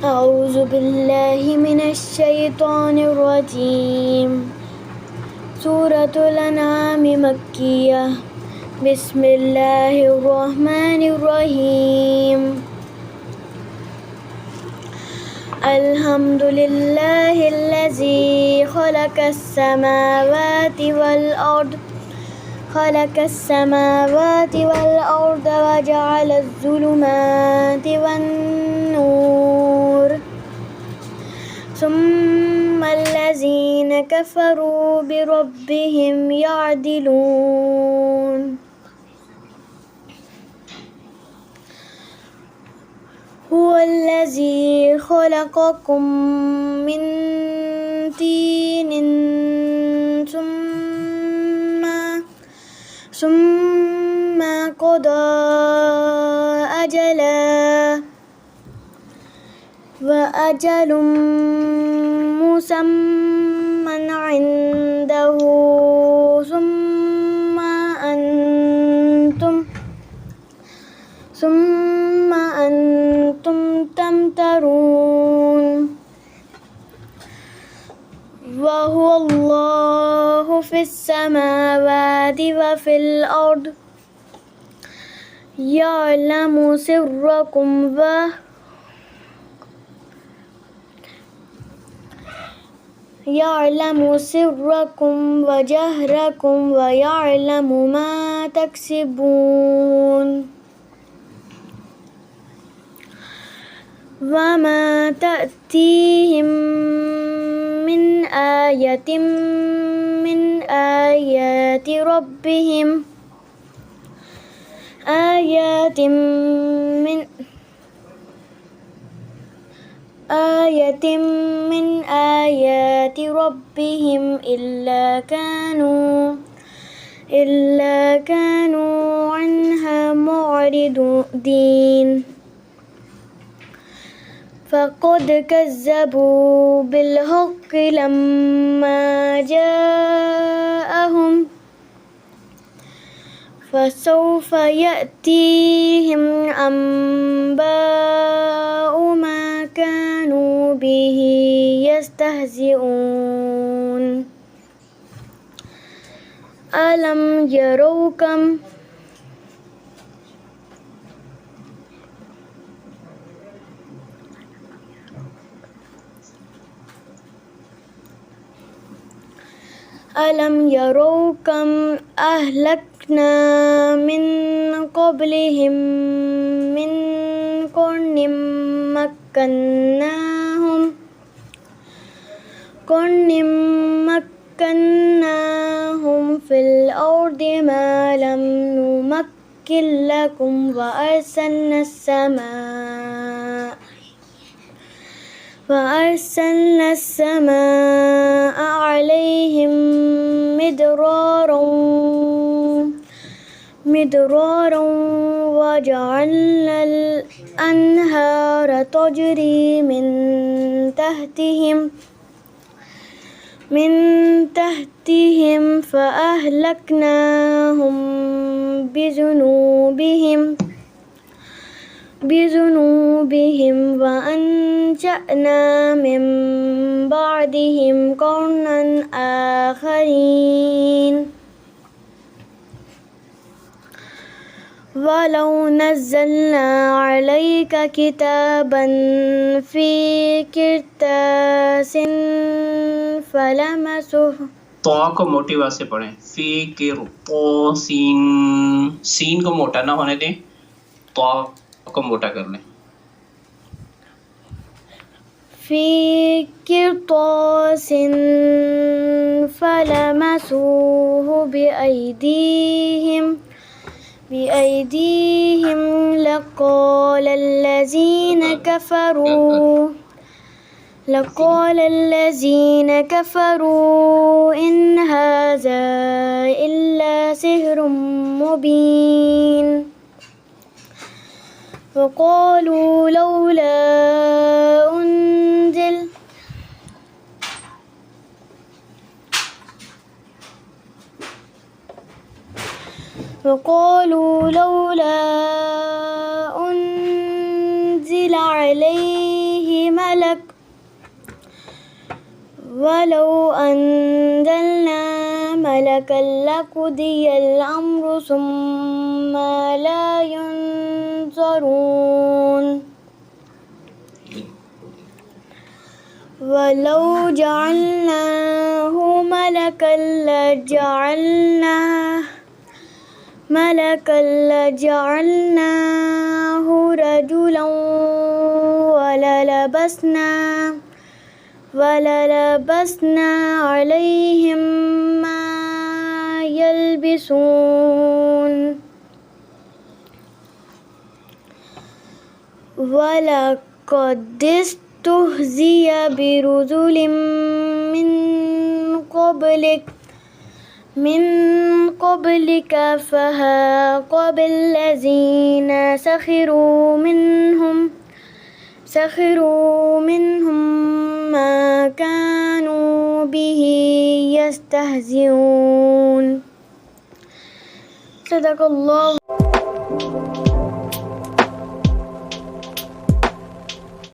أعوذ بالله من الشيطان الرجيم. سورة الأنعام مكية. بسم الله الرحمن الرحيم. الحمد لله الذي خلق السماوات والأرض وجعل الظلمات والنور ثم الذين كفروا بربهم يعدلون. هو الذي خلقكم من طين ثم قضى أجلا وأجل مسمى عنده ثم أنتم تمترون. وهو الله في السماوات وفي الأرض يعلم سركم وجهركم ويعلم ما تكسبون. وما تأتيهم من آية من آيات ربهم إلا كانوا عنها معرضين. فقد كذبوا بالحق لما جاءهم فسوف يأتيهم أنباء ما كانوا به يستهزئون. ألم يروا كم أهلكنا من قبلهم من قرن مكناهم في الأرض ما لم نمكن لكم وأرسلنا السماء عليهم مدرارا وجعلنا الأنهار تجري من تحتهم فأهلكناهم بذنوبهم وأنشأنا من بعدهم قرنا آخرين. ولو نزلنا عليك كتابا في قرطاس فلمسه तो को मोटी आवाज से पढ़ें। फी के तो सीन को मोटा ना होने दें, तो को मोटा कर लें। في قرطاس فلمسوه بأيديهم لقال الذين كفروا إن هذا إلا سحر مبين. وقالوا لولا أنزل عليه ولو أنزلنا ملكا لقضي الأمر ثم لا ينظرون ولو جعلناه ملكا لجعلناه رجلا وللبسنا عليهم ما يلبسون ولقد استهزئ برسل من قبلك فحاق بالذين سخروا منهم ما كانوا به يستهزئون. صدق الله.